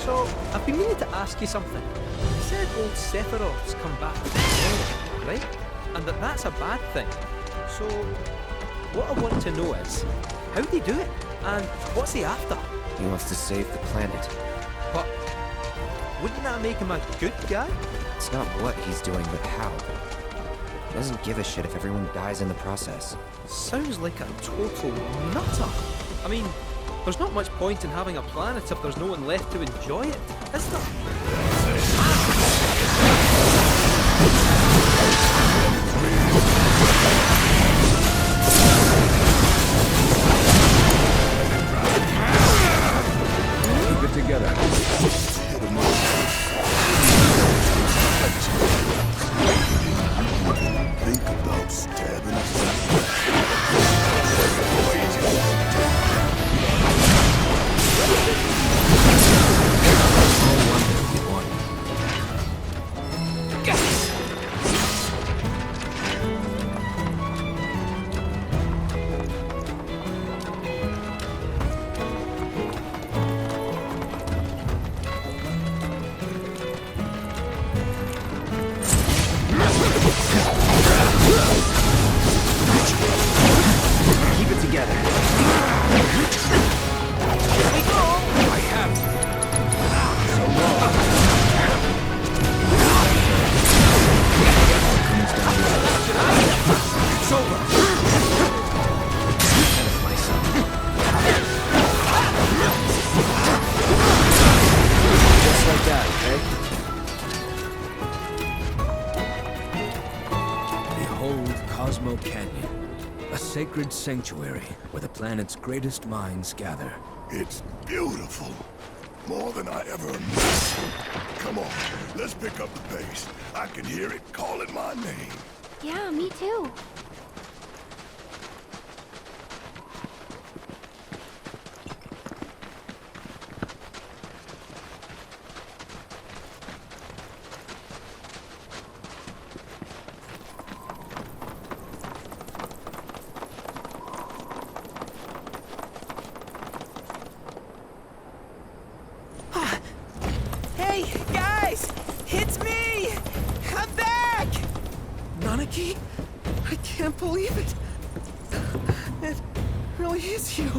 So, I've been meaning to ask you something. You said old Sephiroth's come back from the dead, right? And that's a bad thing. So, what I want to know is, how'd he do it? And what's he after? He wants to save the planet. But, wouldn't that make him a good guy? It's not what he's doing, but how. He doesn't give a shit if everyone dies in the process. Sounds like a total nutter. I mean, there's not much point in having a planet if there's no one left to enjoy it, is there? Keep it together. Think about stabbing. Keep it together. Here we go! I have to. So long. It's over. Just like that, okay? Behold Cosmo Canyon, a sacred sanctuary where the planet's greatest minds gather. It's beautiful. More than I ever imagined. Come on, let's pick up the pace. I can hear it calling my name. Yeah, me too. Hey, guys! It's me! I'm back! Nanaki? I can't believe it. It really is you.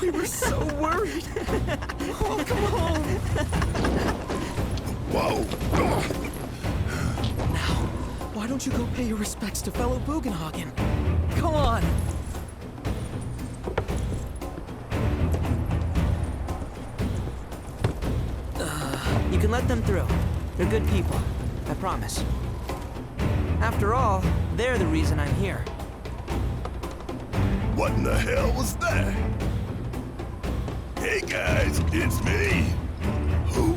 We were so worried. Oh, come on. Whoa! Now, why don't you go pay your respects to fellow Bugenhagen? Come on. You can let them through. They're good people. I promise. After all, they're the reason I'm here. What in the hell was that? Hey guys, it's me. Who?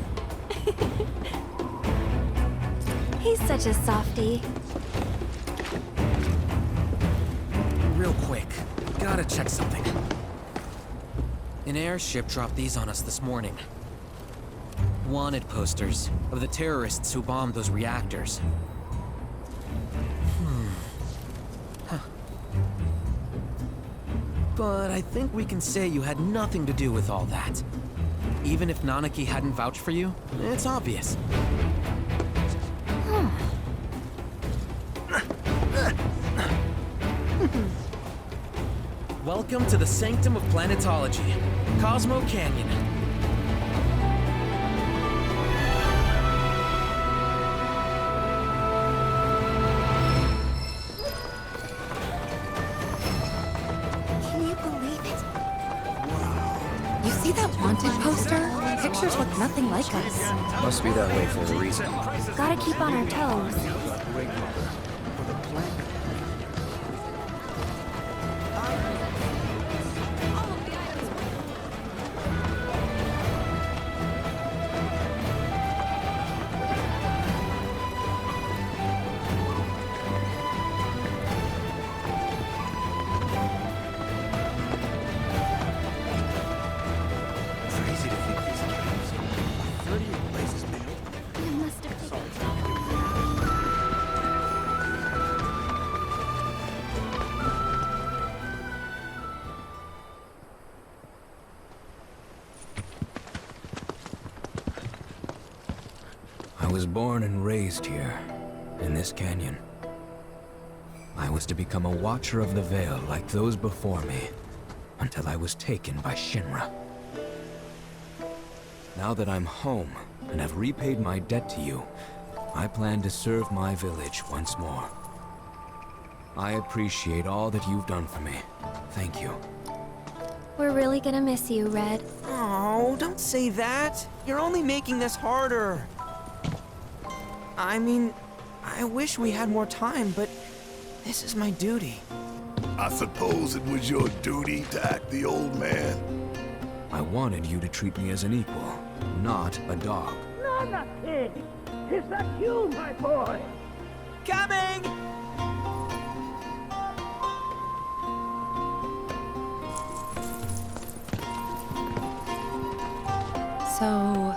He's such a softie. Real quick, gotta check something. An airship dropped these on us this morning. Wanted posters of the terrorists who bombed those reactors. But I think we can say you had nothing to do with all that. Even if Nanaki hadn't vouched for you, it's obvious. Welcome to the Sanctum of Planetology, Cosmo Canyon. Can you believe it? You see that wanted poster? Pictures look nothing like us. Must be that way for a reason. Gotta keep on our toes. Crazy to think these games. 38 places built. You must have taken was born and raised here, in this canyon. I was to become a watcher of the Veil like those before me, until I was taken by Shinra. Now that I'm home, and have repaid my debt to you, I plan to serve my village once more. I appreciate all that you've done for me. Thank you. We're really gonna miss you, Red. Oh, don't say that. You're only making this harder. I mean, I wish we had more time, but this is my duty. I suppose it was your duty to act the old man. I wanted you to treat me as an equal, not a dog. Not a pig! Is that you, my boy? Coming! So,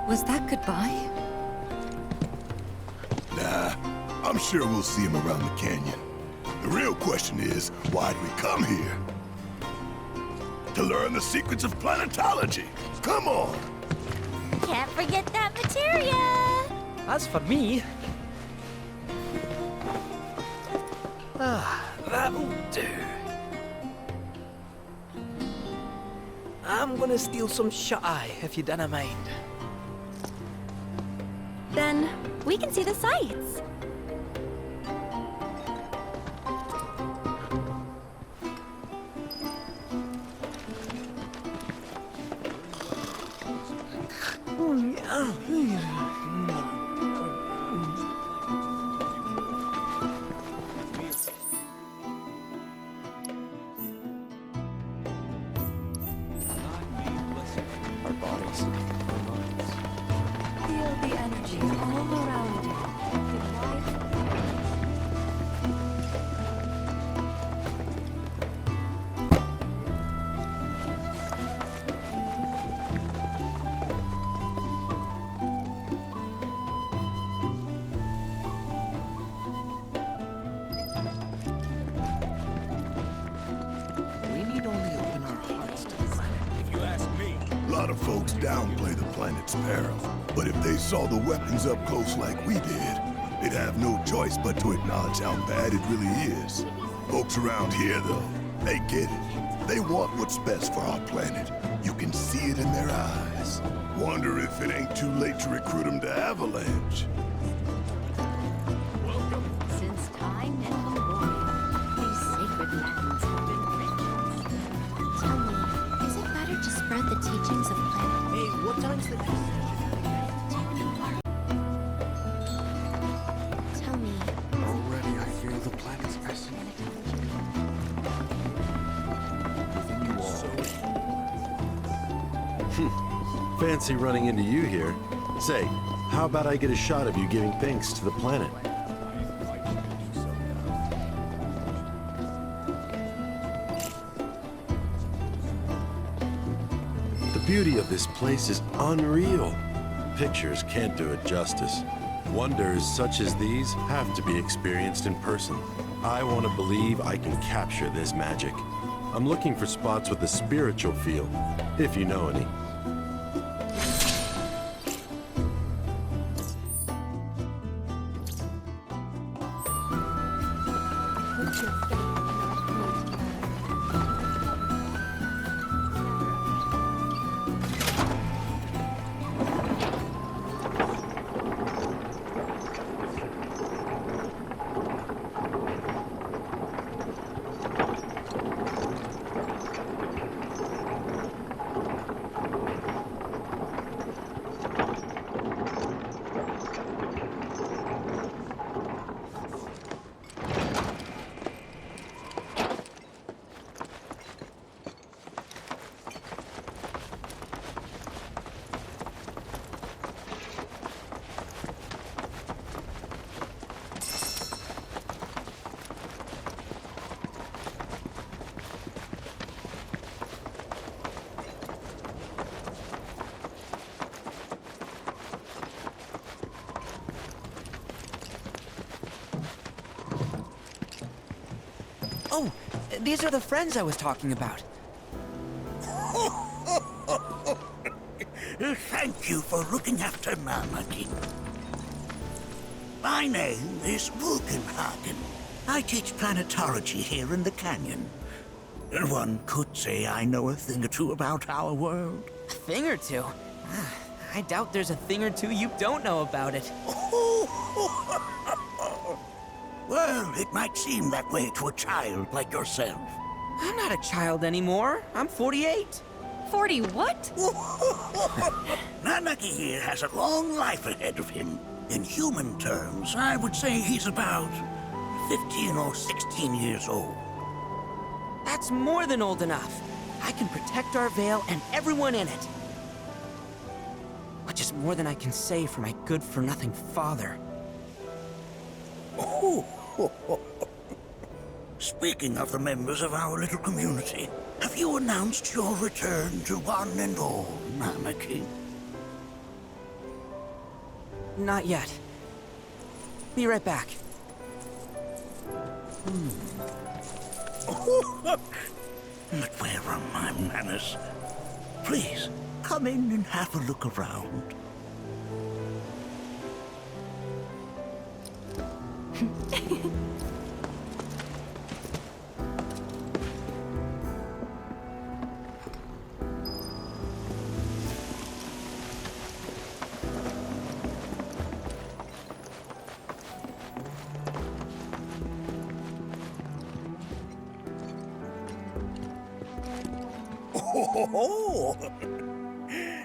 was that goodbye? Nah, I'm sure we'll see him around the canyon. The real question is, why'd we come here? To learn the secrets of planetology. Come on! Can't forget that materia! As for me... that'll do. I'm gonna steal some shut-eye, if you dinna mind. Then, we can see the sights. Our bodies, our minds. Feel the energy all around you. We need only open our hearts to the planet. If you ask me. A lot of folks downplay the planet's peril. But if they saw the weapons up close like we did, they'd have no choice but to acknowledge how bad it really is. Folks around here, though, they get it. They want what's best for our planet. You can see it in their eyes. Wonder if it ain't too late to recruit them to Avalanche. Since time immemorial, these sacred lands have been written. Tell me, is it better to spread the teachings of planet? Hey, what time's the... Tell me, Already I feel the planet's essence. Within you all. Fancy running into you here. Say, how about I get a shot of you giving thanks to the planet? The beauty of this place is unreal. Pictures can't do it justice. Wonders such as these have to be experienced in person. I want to believe I can capture this magic. I'm looking for spots with a spiritual feel, if you know any. Oh, these are the friends I was talking about. Thank you for looking after Mama, King. My name is Vulcanhagen. I teach planetology here in the canyon. One could say I know a thing or two about our world. A thing or two? I doubt there's a thing or two you don't know about it. Well, it might seem that way to a child like yourself. I'm not a child anymore. I'm 48. 40 what? Nanaki here has a long life ahead of him. In human terms, I would say he's about 15 or 16 years old. That's more than old enough. I can protect our Vale and everyone in it. Which is more than I can say for my good-for-nothing father. Speaking of the members of our little community, have you announced your return to one and all, Nanaki? Not yet. Be right back. But where are my manners? Please, come in and have a look around.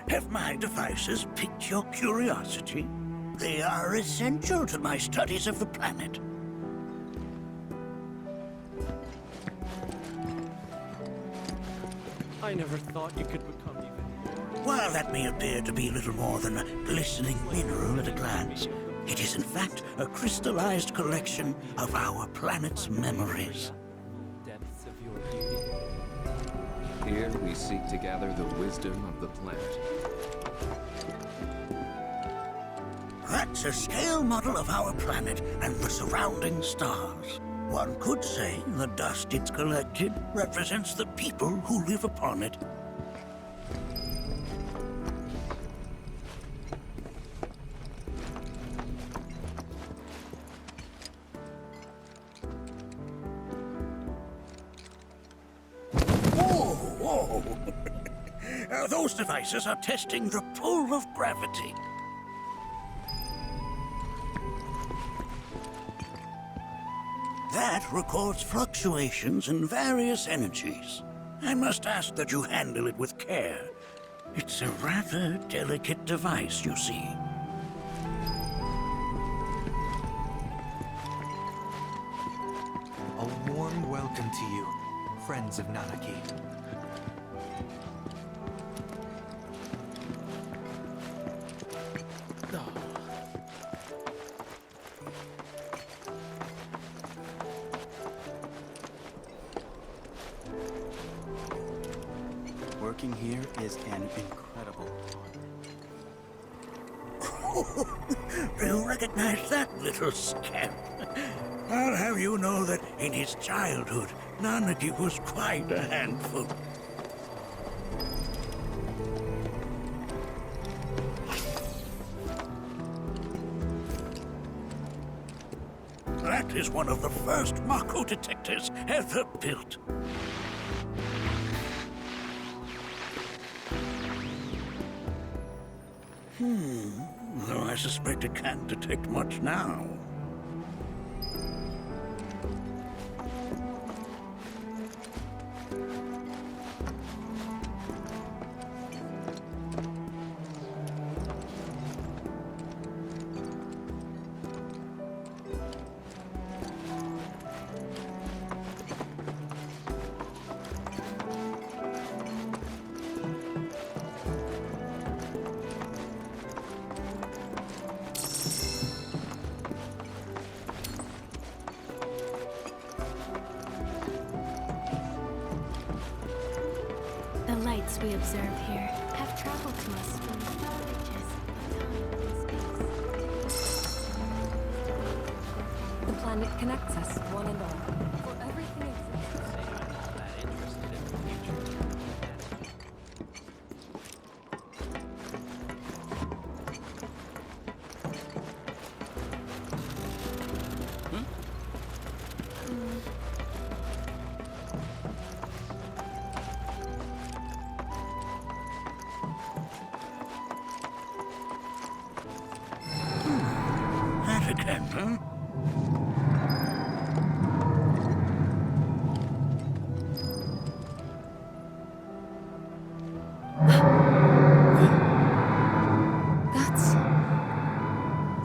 Have my devices piqued your curiosity? They are essential to my studies of the planet. I never thought you could become even more. While that may appear to be little more than a glistening mineral at a glance, it is in fact a crystallized collection of our planet's memories. Depths of your beauty. Here we seek to gather the wisdom of the planet. That's a scale model of our planet and the surrounding stars. One could say the dust it's collected represents the people who live upon it. Whoa! Those devices are testing the pull of gravity. That records fluctuations in various energies. I must ask that you handle it with care. It's a rather delicate device, you see. A warm welcome to you, friends of Nanaki. Working here is an incredible honor. Do you recognize that little scamp? I'll have you know that in his childhood, Nanaki was quite a handful. That is one of the first Mako detectors ever built. Though I suspect it can't detect much now. The lights we observe here have traveled to us from far reaches of time and space. The planet connects us, one and all. For everything exists. I'm not that interested in the future. again, huh? That's...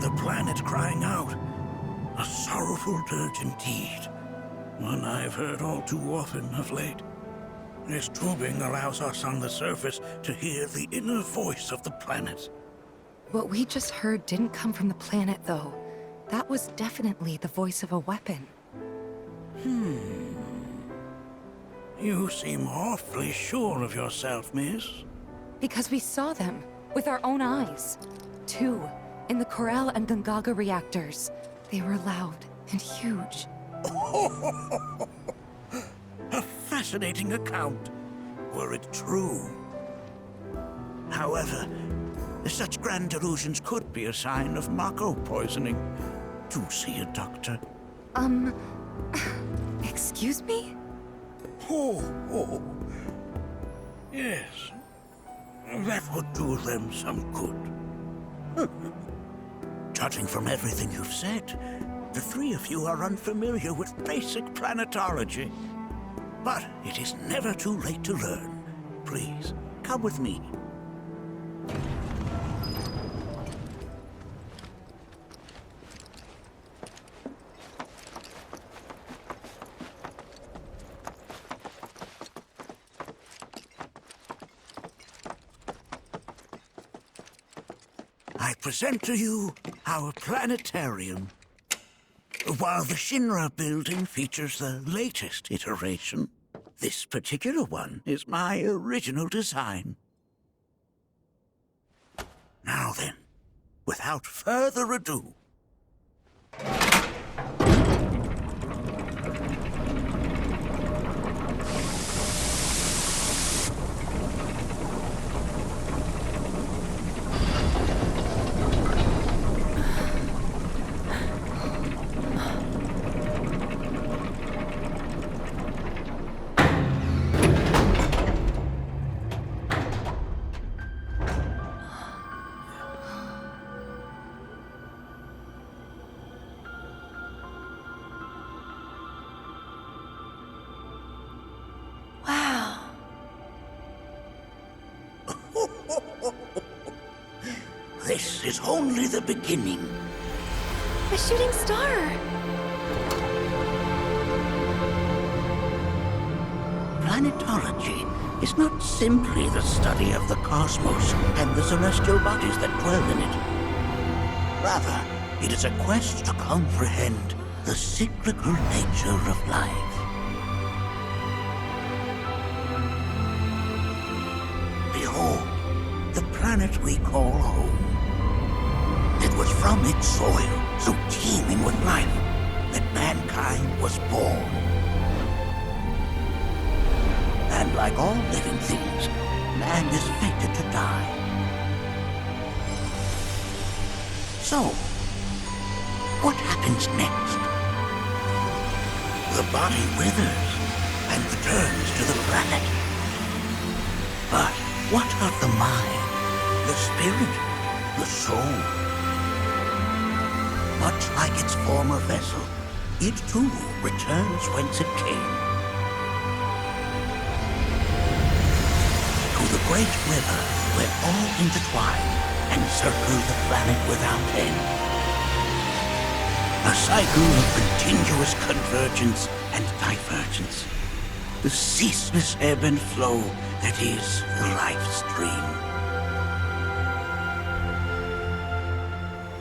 The planet crying out. A sorrowful dirge indeed. One I've heard all too often of late. This tubing allows us on the surface to hear the inner voice of the planet. What we just heard didn't come from the planet, though. That was definitely the voice of a weapon. You seem awfully sure of yourself, miss. Because we saw them, with our own eyes. 2, in the Corel and Gungaga reactors. They were loud and huge. A fascinating account, were it true. However, such grand delusions could be a sign of Mako poisoning. Do see a doctor. Excuse me? Oh. Yes. That would do them some good. Judging from everything you've said, the three of you are unfamiliar with basic planetology. But it is never too late to learn. Please, come with me. I present to you our planetarium. While the Shinra building features the latest iteration, this particular one is my original design. Now then, without further ado, this is only the beginning. A shooting star! Planetology is not simply the study of the cosmos and the celestial bodies that dwell in it. Rather, it is a quest to comprehend the cyclical nature of life. Behold, the planet we call home. It was from its soil, so teeming with life, that mankind was born. And like all living things, man is fated to die. So, what happens next? The body withers and returns to the planet. But what of the mind, the spirit, the soul? Much like its former vessel, it too returns whence it came. To the great river where all intertwine and circle the planet without end. A cycle of continuous convergence and divergence. The ceaseless ebb and flow that is the life stream.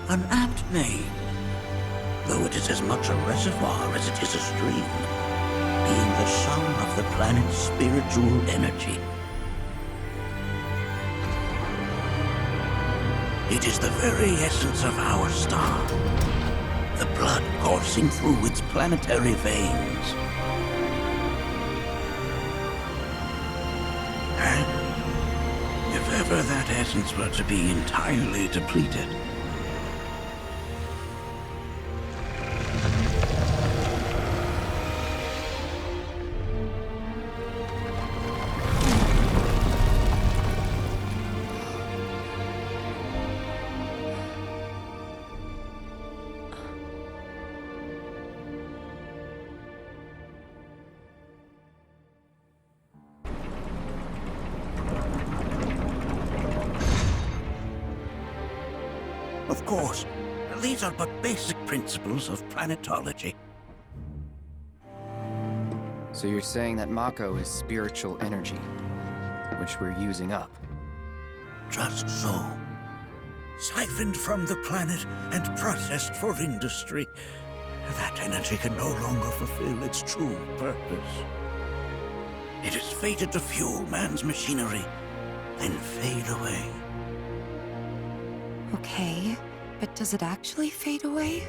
An apt name, though it is as much a reservoir as it is a stream, being the sum of the planet's spiritual energy. It is the very essence of our star, the blood coursing through its planetary veins. And if ever that essence were to be entirely depleted, course. These are but basic principles of planetology. So you're saying that Mako is spiritual energy, which we're using up? Just so. Siphoned from the planet and processed for industry. That energy can no longer fulfill its true purpose. It is fated to fuel man's machinery, then fade away. Okay, but does it actually fade away?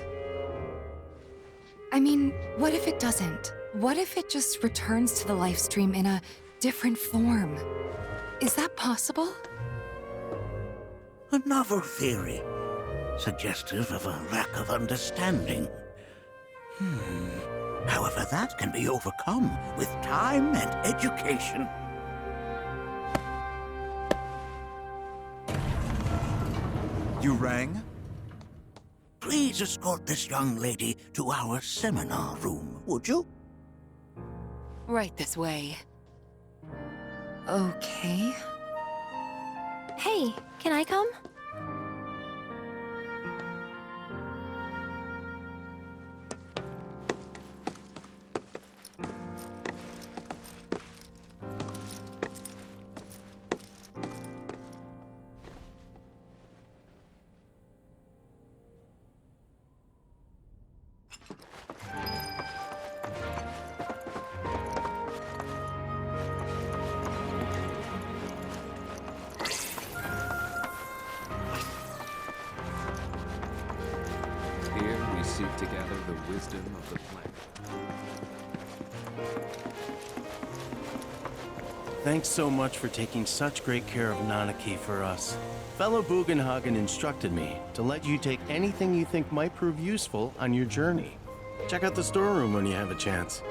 I mean, what if it doesn't? What if it just returns to the life stream in a different form? Is that possible? A novel theory, suggestive of a lack of understanding. However, that can be overcome with time and education. You rang? Please escort this young lady to our seminar room, would you? Right this way. Okay. Hey, can I come? Here we seek together the wisdom of the planet. Thanks so much for taking such great care of Nanaki for us. Fellow Bugenhagen instructed me to let you take anything you think might prove useful on your journey. Check out the storeroom when you have a chance.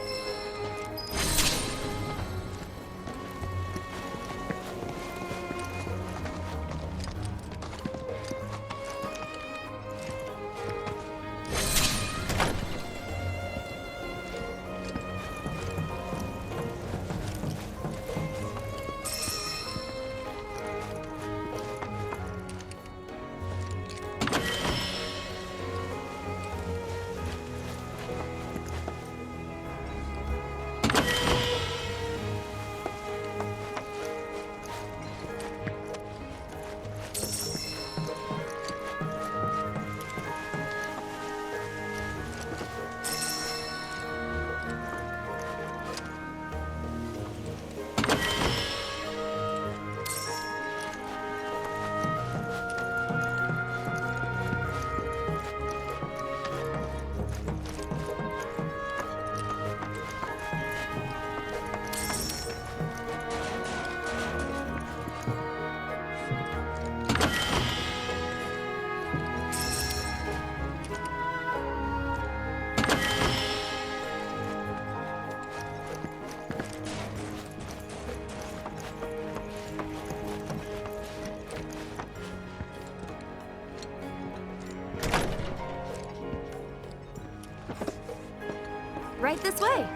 Right this way.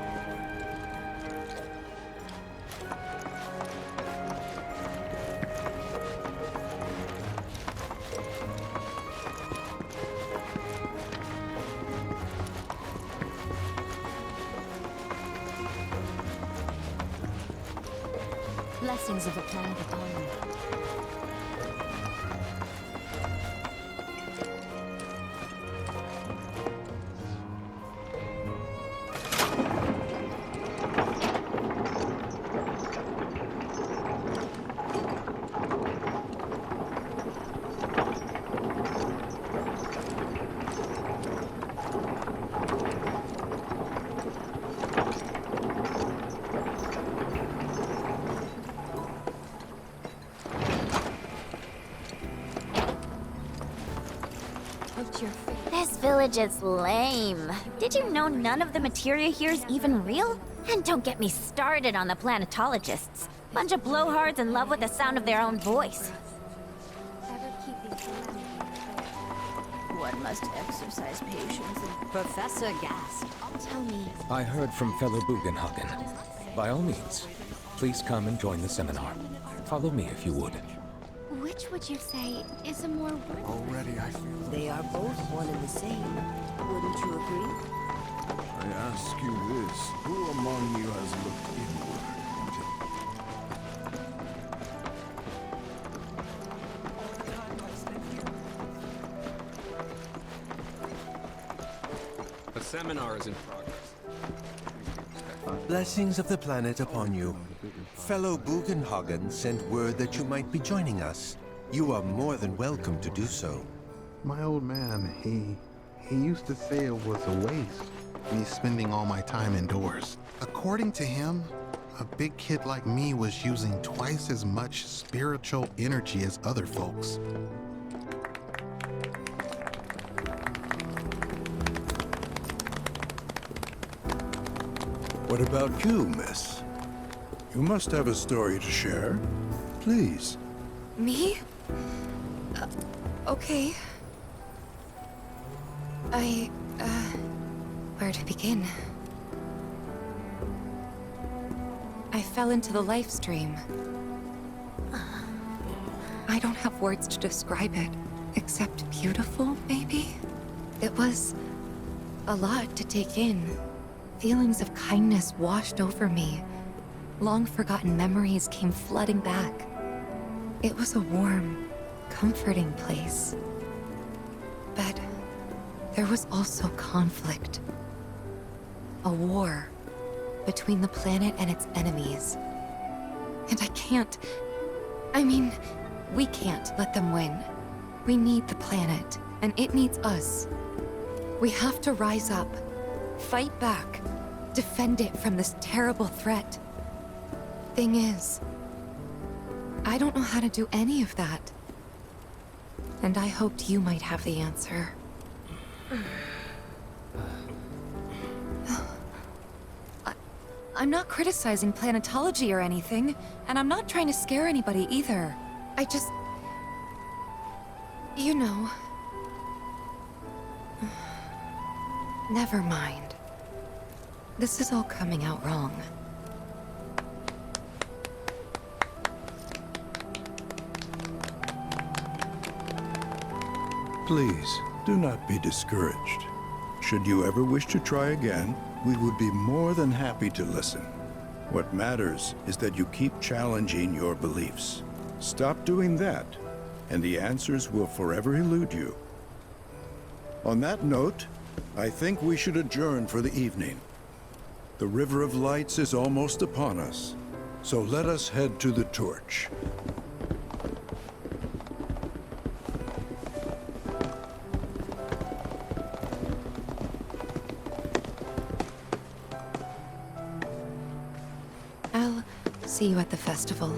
Blessings of the planet upon you. This village is lame. Did you know none of the materia here is even real? And don't get me started on the planetologists. Bunch of blowhards in love with the sound of their own voice. One must exercise patience and Professor gasped. Tell me. I heard from fellow Bugenhagen. By all means, please come and join the seminar. Follow me if you would. Which Which would you say is a more worthy? Already I feel... They are both one and the same. Wouldn't you agree? I ask you this, who among you has looked inward A seminar is in progress. Blessings of the planet upon you. Fellow Bugenhagen sent word that you might be joining us. You are more than welcome to do so. My old man, he used to say it was a waste, me spending all my time indoors. According to him, a big kid like me was using twice as much spiritual energy as other folks. What about you, miss? You must have a story to share. Please. Me? Okay. Where to begin? I fell into the life stream. I don't have words to describe it, except beautiful, maybe? It was a lot to take in. Feelings of kindness washed over me. Long-forgotten memories came flooding back. It was a warm, comforting place. But there was also conflict. A war between the planet and its enemies. And we can't let them win. We need the planet, and it needs us. We have to rise up, fight back, defend it from this terrible threat. Thing is, I don't know how to do any of that. And I hoped you might have the answer. I'm not criticizing planetology or anything, and I'm not trying to scare anybody either. I just... you know... Never mind. This is all coming out wrong. Please, do not be discouraged. Should you ever wish to try again, we would be more than happy to listen. What matters is that you keep challenging your beliefs. Stop doing that, and the answers will forever elude you. On that note, I think we should adjourn for the evening. The River of Lights is almost upon us, so let us head to the torch. I'll see you at the festival.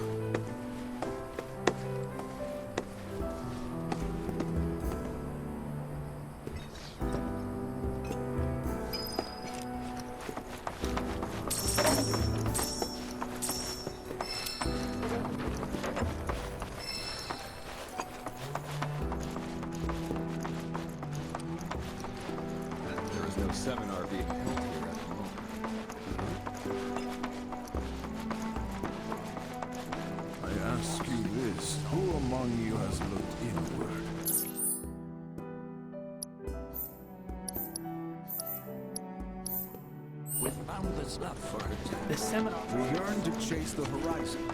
There is no seminar being held here at the moment. I ask you this, who among you has looked inward? With boundless love for her, the seminar... We yearn to chase the horizon.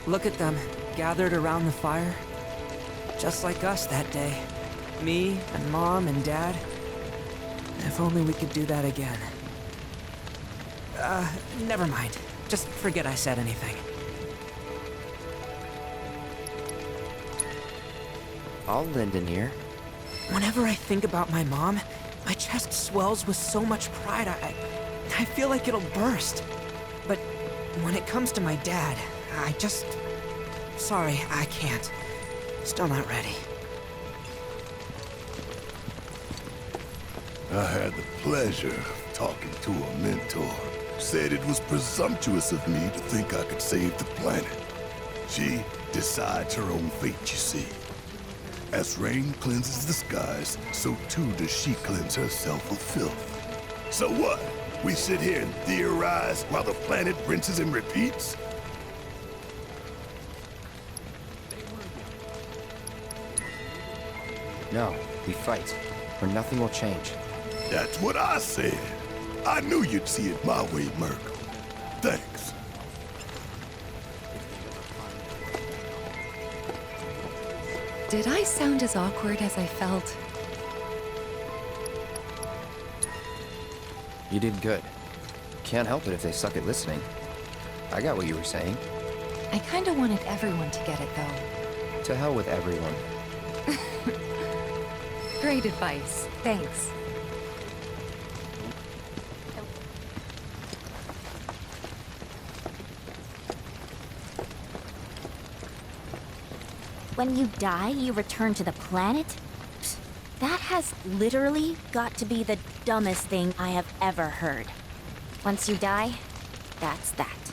Look at them, gathered around the fire. Just like us that day. Me and Mom and Dad. If only we could do that again. Never mind. Just forget I said anything. I'll lend an ear. Whenever I think about my mom, my chest swells with so much pride, I feel like it'll burst. But when it comes to my dad, I just... Sorry, I can't. Still not ready. I had the pleasure of talking to a mentor. Said it was presumptuous of me to think I could save the planet. She decides her own fate, you see. As rain cleanses the skies, so too does she cleanse herself of filth. So what? We sit here and theorize while the planet rinses and repeats? No, we fight, or nothing will change. That's what I said. I knew you'd see it my way, Merkel. Thanks. Did I sound as awkward as I felt? You did good. Can't help it if they suck at listening. I got what you were saying. I kinda wanted everyone to get it, though. To hell with everyone. Great advice. Thanks. When you die, you return to the planet? Psst, that has literally got to be the dumbest thing I have ever heard. Once you die, that's that.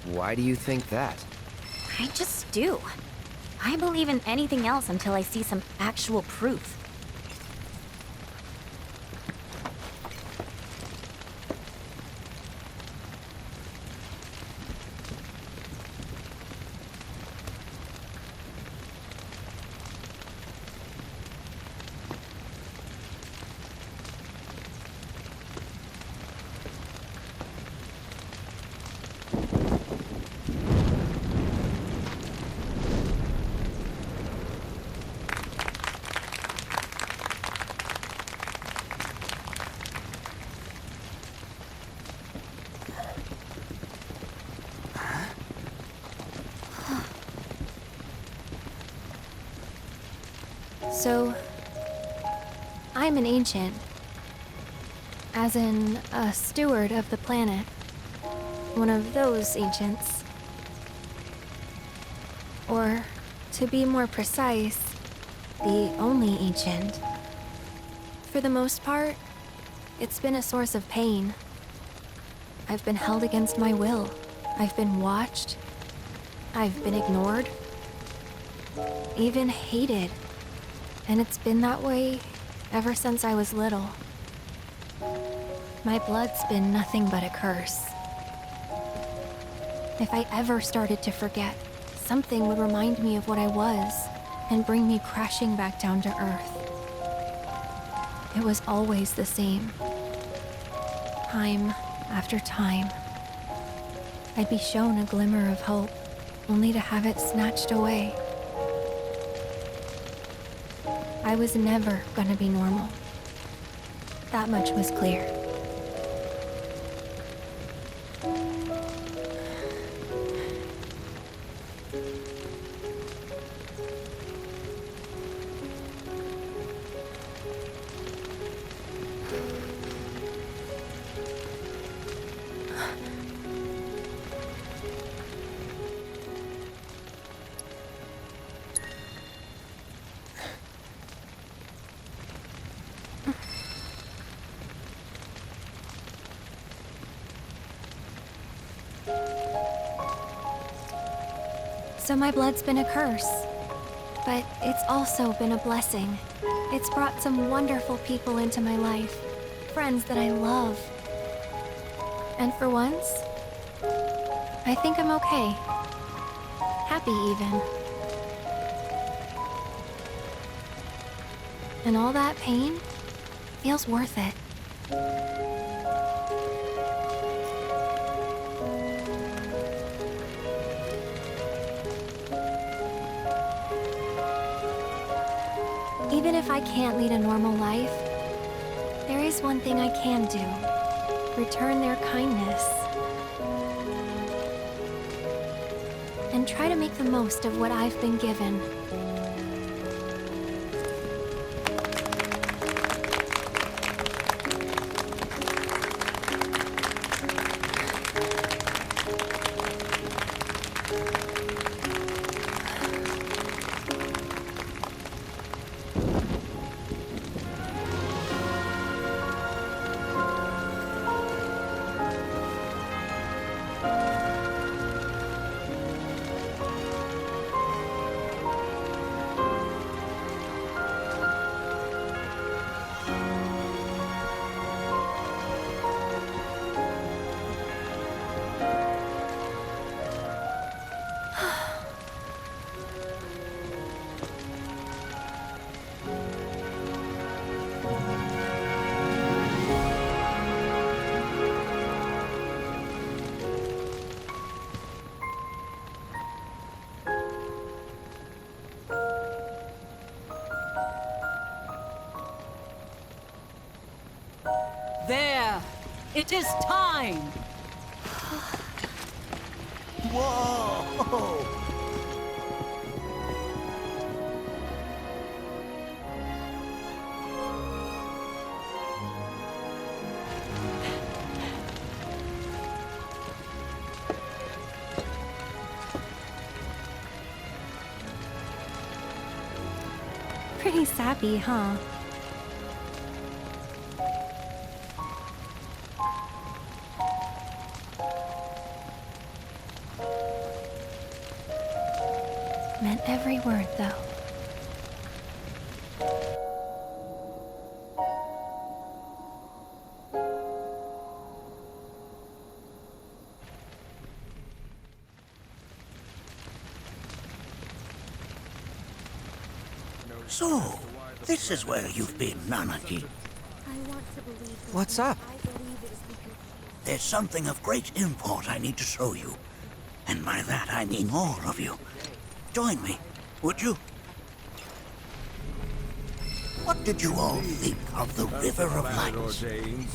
Why do you think that? I just do. I believe in anything else until I see some actual proof. So, I'm an ancient. As in, a steward of the planet. One of those ancients. Or, to be more precise, the only ancient. For the most part, it's been a source of pain. I've been held against my will. I've been watched. I've been ignored. Even hated. And it's been that way ever since I was little. My blood's been nothing but a curse. If I ever started to forget, something would remind me of what I was and bring me crashing back down to Earth. It was always the same. Time after time. I'd be shown a glimmer of hope, only to have it snatched away. I was never gonna be normal. That much was clear. So my blood's been a curse, but it's also been a blessing. It's brought some wonderful people into my life, friends that I love. And for once, I think I'm okay. Happy even. And all that pain feels worth it. Even if I can't lead a normal life, there is one thing I can do. Return their kindness. And try to make the most of what I've been given. There! It is time! Whoa! Pretty sappy, huh? Meant every word, though. So, this is where you've been, Nanaki. What's up? There's something of great import I need to show you. And by that I mean all of you. Join me, would you? What did you all think of the River of Lights?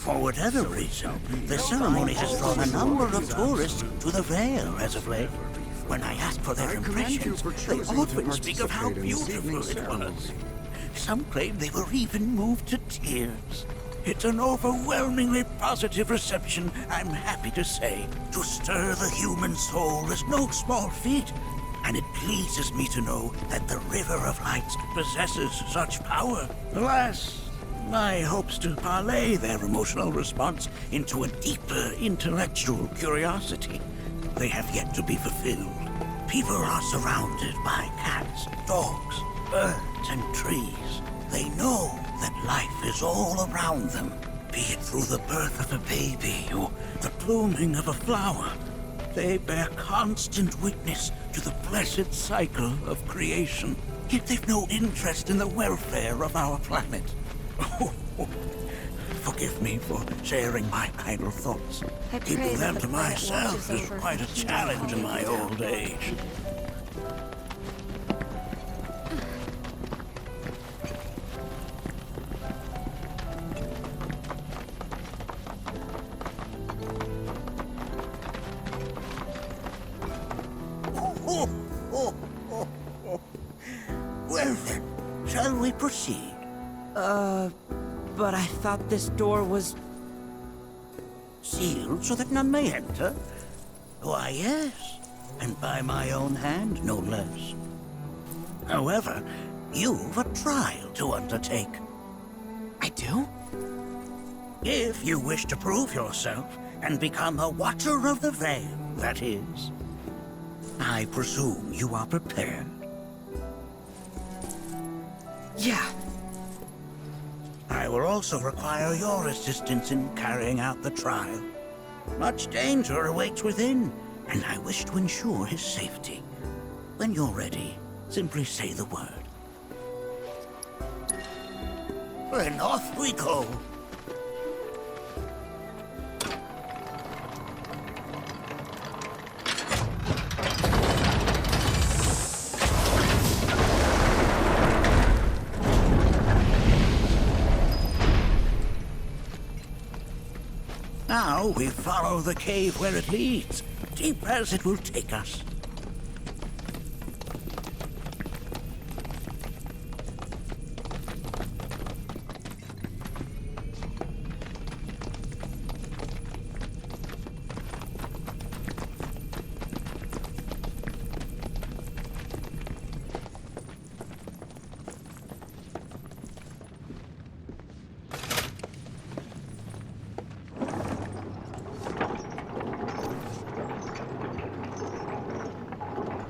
For whatever reason, the ceremony has drawn a number of tourists to the Vale as of late. When I ask for their impressions, they often speak of how beautiful it was. Some claim they were even moved to tears. It's an overwhelmingly positive reception, I'm happy to say. To stir the human soul is no small feat, and it pleases me to know that the River of Lights possesses such power. Alas, my hopes to parlay their emotional response into a deeper intellectual curiosity, they have yet to be fulfilled. People are surrounded by cats, dogs, birds, and trees. They know that life is all around them, be it through the birth of a baby or the blooming of a flower. They bear constant witness to the blessed cycle of creation, yet they've no interest in the welfare of our planet. Forgive me for sharing my idle thoughts. Keeping them to myself is quite a challenge in my old age. Well then, shall we proceed? But I thought this door was... Sealed so that none may enter? Why, yes. And by my own hand, no less. However, you've a trial to undertake. I do? If you wish to prove yourself and become a Watcher of the Veil, that is. I presume you are prepared. Yeah. I will also require your assistance in carrying out the trial. Much danger awaits within, and I wish to ensure his safety. When you're ready, simply say the word. Then off we go. Now we follow the cave where it leads, deep as it will take us.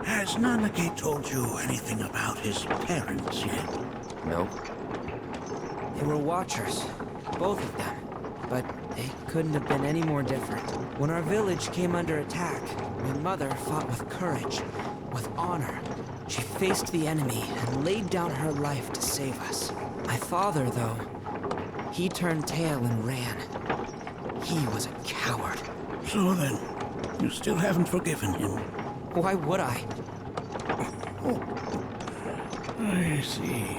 Has Nanaki told you anything about his parents yet? No. They were watchers, both of them. But they couldn't have been any more different. When our village came under attack, my mother fought with courage, with honor. She faced the enemy and laid down her life to save us. My father, though, he turned tail and ran. He was a coward. So then, you still haven't forgiven him? Why would I? I see.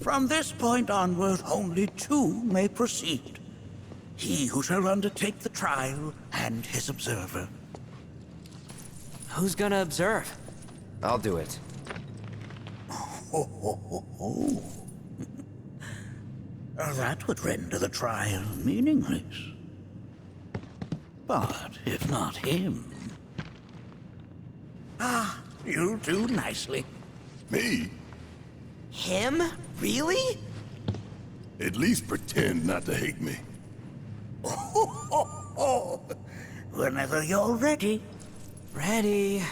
From this point onward, only two may proceed. He who shall undertake the trial and his observer. Who's gonna observe? I'll do it. That would render the trial meaningless. But if not him... Ah, you'll do nicely. Me? Him? Really? At least pretend not to hate me. Whenever you're ready. Ready.